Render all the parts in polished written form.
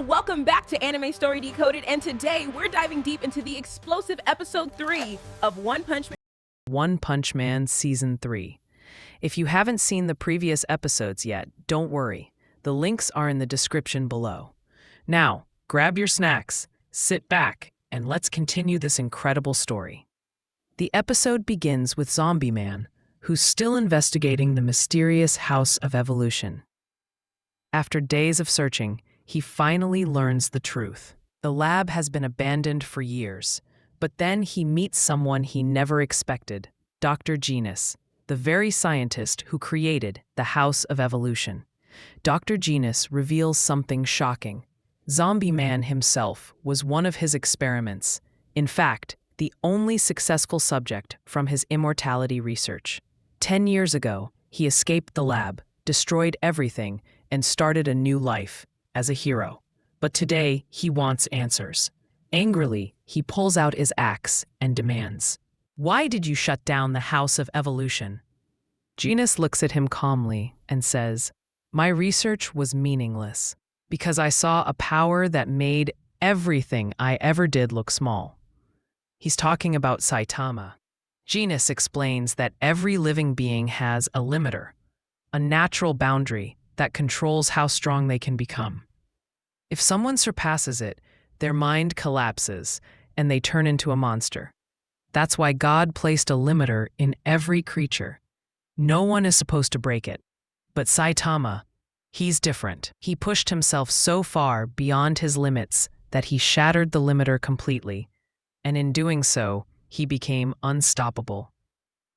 welcome back to Anime Story Decoded, and today we're diving deep into the explosive episode 3 of One Punch Man Season 3. If you haven't seen the previous episodes yet, don't worry. The links are in the description below. Now, grab your snacks, sit back, and let's continue this incredible story. The episode begins with Zombieman, who's still investigating the mysterious House of Evolution. After days of searching, he finally learns the truth. The lab has been abandoned for years, but then he meets someone he never expected, Dr. Genus, the very scientist who created the House of Evolution. Dr. Genus reveals something shocking. Zombieman himself was one of his experiments. In fact, the only successful subject from his immortality research. 10 years ago, he escaped the lab, destroyed everything, and started a new life as a hero. But today, he wants answers. Angrily, he pulls out his axe and demands, "Why did you shut down the House of Evolution?" Genus looks at him calmly and says, "My research was meaningless because I saw a power that made everything I ever did look small." He's talking about Saitama. Genus explains that every living being has a limiter, a natural boundary that controls how strong they can become. If someone surpasses it, their mind collapses and they turn into a monster. That's why God placed a limiter in every creature. No one is supposed to break it. But Saitama, he's different. He pushed himself so far beyond his limits that he shattered the limiter completely, and in doing so, he became unstoppable.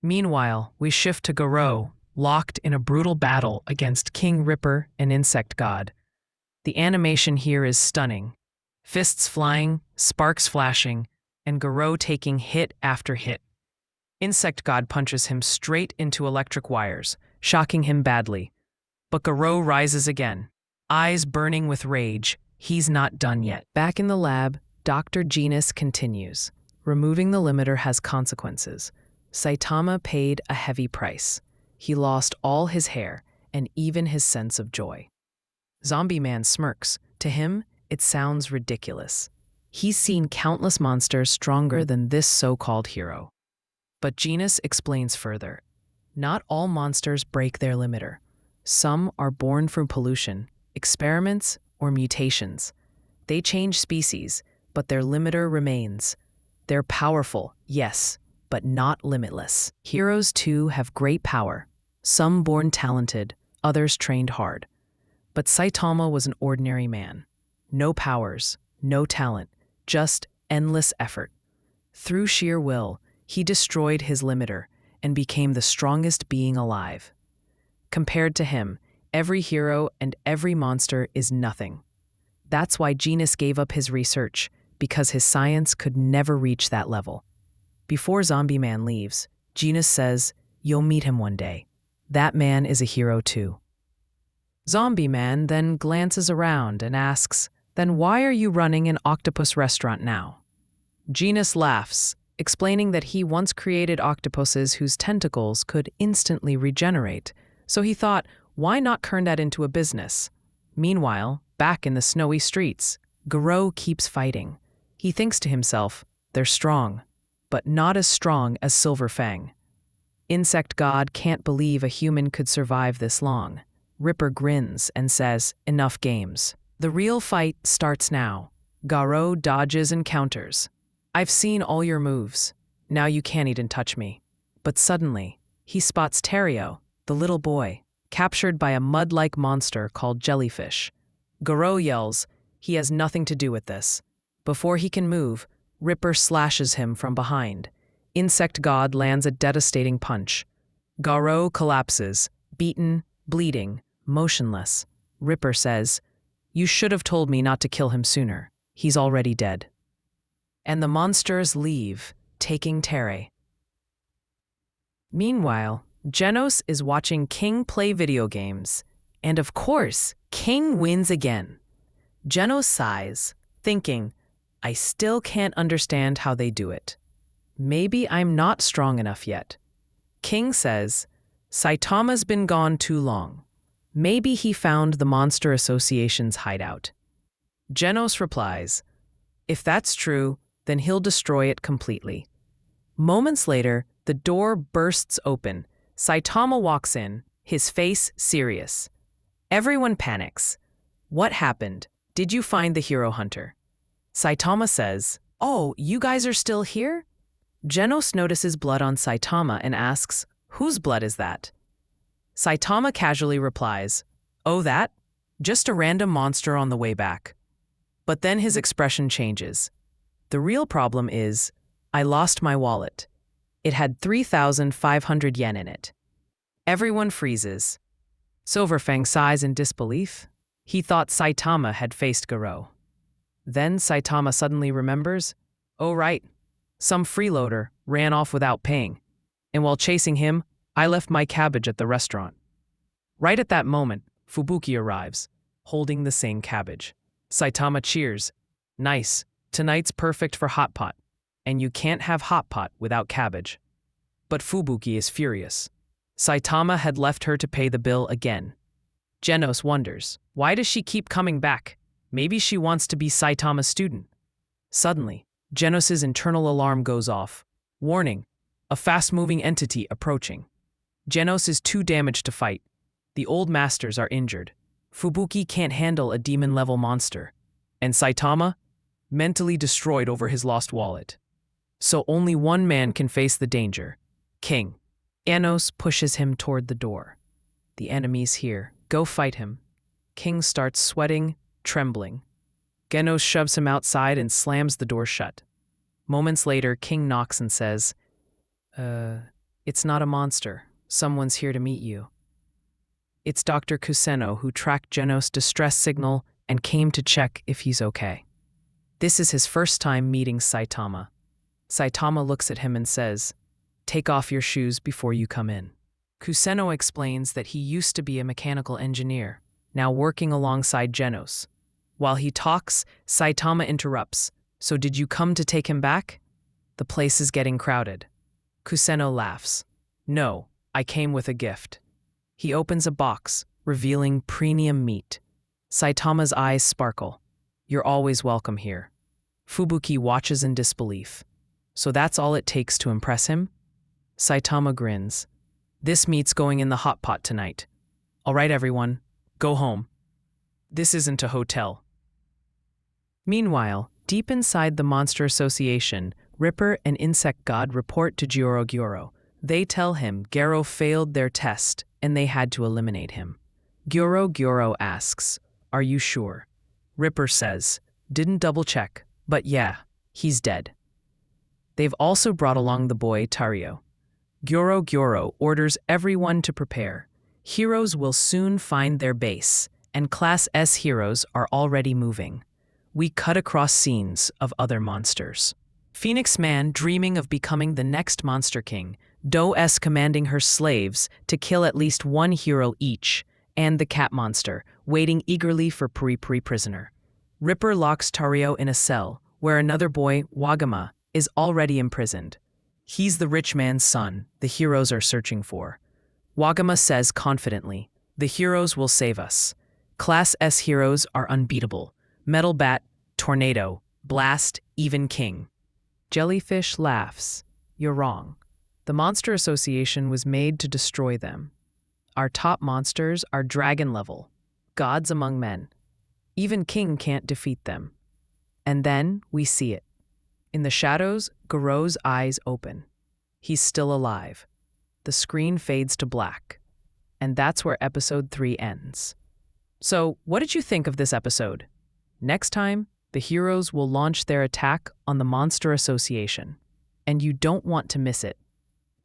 Meanwhile, we shift to Garou, locked in a brutal battle against King Ripper and Insect God. The animation here is stunning. Fists flying, sparks flashing, and Garou taking hit after hit. Insect God punches him straight into electric wires, shocking him badly. But Garou rises again, eyes burning with rage. He's not done yet. Back in the lab, Dr. Genus continues. Removing the limiter has consequences. Saitama paid a heavy price. He lost all his hair and even his sense of joy. Zombieman smirks. To him, it sounds ridiculous. He's seen countless monsters stronger than this so-called hero. But Genus explains further. Not all monsters break their limiter. Some are born from pollution, experiments, or mutations. They change species, but their limiter remains. They're powerful, yes, but not limitless. Heroes, too, have great power. Some born talented, others trained hard. But Saitama was an ordinary man. No powers, no talent, just endless effort. Through sheer will, he destroyed his limiter and became the strongest being alive. Compared to him, every hero and every monster is nothing. That's why Genus gave up his research, because his science could never reach that level. Before Zombieman leaves, Genus says, "You'll meet him one day. That man is a hero too." Zombieman then glances around and asks, "Then why are you running an octopus restaurant now?" Genus laughs, explaining that he once created octopuses whose tentacles could instantly regenerate, so he thought, why not turn that into a business? Meanwhile, back in the snowy streets, Garou keeps fighting. He thinks to himself, they're strong, but not as strong as Silver Fang. Insect God can't believe a human could survive this long. Ripper grins and says, "Enough games. The real fight starts now." Garou dodges and counters. "I've seen all your moves. Now you can't even touch me." But suddenly, he spots Terrio, the little boy, captured by a mud-like monster called Jellyfish. Garou yells, he has nothing to do with this. Before he can move, Ripper slashes him from behind. Insect God lands a devastating punch. Garou collapses, beaten, bleeding, motionless. Ripper says, "You should have told me not to kill him sooner. He's already dead." And the monsters leave, taking Terry. Meanwhile, Genus is watching King play video games. And of course, King wins again. Genus sighs, thinking, I still can't understand how they do it. Maybe I'm not strong enough yet. King says, Saitama's been gone too long. Maybe he found the Monster Association's hideout. Genus replies, "If that's true, then he'll destroy it completely." Moments later, the door bursts open. Saitama walks in, his face serious. Everyone panics. "What happened? Did you find the hero hunter?" Saitama says, "Oh, you guys are still here?" Genus notices blood on Saitama and asks, "Whose blood is that?" Saitama casually replies, "Oh, that? Just a random monster on the way back." But then his expression changes. "The real problem is, I lost my wallet. It had 3,500 yen in it." Everyone freezes. Silverfang sighs in disbelief. He thought Saitama had faced Garou. Then Saitama suddenly remembers, "Oh right, some freeloader ran off without paying. And while chasing him, I left my cabbage at the restaurant." Right at that moment, Fubuki arrives, holding the same cabbage. Saitama cheers. "Nice, tonight's perfect for hot pot. And you can't have hot pot without cabbage." But Fubuki is furious. Saitama had left her to pay the bill again. Genus wonders, why does she keep coming back? Maybe she wants to be Saitama's student. Suddenly, Genus's internal alarm goes off. Warning, a fast-moving entity approaching. Genus is too damaged to fight. The old masters are injured. Fubuki can't handle a demon-level monster. And Saitama? Mentally destroyed over his lost wallet. So only one man can face the danger. King. Genus pushes him toward the door. "The enemy's here. Go fight him." King starts sweating, trembling. Genus shoves him outside and slams the door shut. Moments later, King knocks and says, It's not a monster. Someone's here to meet you." It's Dr. Kuseno, who tracked Genus' distress signal and came to check if he's okay. This is his first time meeting Saitama. Saitama looks at him and says, "Take off your shoes before you come in." Kuseno explains that he used to be a mechanical engineer, now working alongside Genus. While he talks, Saitama interrupts, "So did you come to take him back? The place is getting crowded." Kuseno laughs. "No, I came with a gift." He opens a box, revealing premium meat. Saitama's eyes sparkle. "You're always welcome here." Fubuki watches in disbelief. "So that's all it takes to impress him?" Saitama grins. "This meat's going in the hot pot tonight. All right, everyone, go home. This isn't a hotel." Meanwhile, deep inside the Monster Association, Ripper and Insect God report to Gyoro. They tell him Garou failed their test and they had to eliminate him. Gyoro asks, "Are you sure?" Ripper says, "Didn't double check, but yeah, he's dead." They've also brought along the boy Tario. Gyoro orders everyone to prepare. Heroes will soon find their base, and Class S heroes are already moving. We cut across scenes of other monsters. Phoenix Man dreaming of becoming the next Monster King, Do-S commanding her slaves to kill at least one hero each, and the cat monster, waiting eagerly for Puri prisoner. Ripper locks Tario in a cell, where another boy, Wagama, is already imprisoned. He's the rich man's son the heroes are searching for. Wagama says confidently, "The heroes will save us. Class S heroes are unbeatable. Metal Bat, Tornado, Blast, even King." Jellyfish laughs. "You're wrong. The Monster Association was made to destroy them. Our top monsters are dragon level, gods among men. Even King can't defeat them." And then we see it. In the shadows, Garou's eyes open. He's still alive. The screen fades to black. And that's where episode 3 ends. So, what did you think of this episode? Next time, the heroes will launch their attack on the Monster Association. And you don't want to miss it.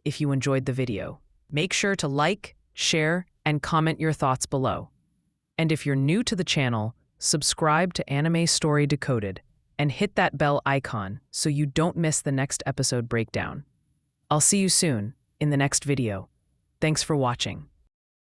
If you enjoyed the video, make sure to like, share, and comment your thoughts below. And if you're new to the channel, subscribe to Anime Story Decoded and hit that bell icon so you don't miss the next episode breakdown. I'll see you soon in the next video. Thanks for watching.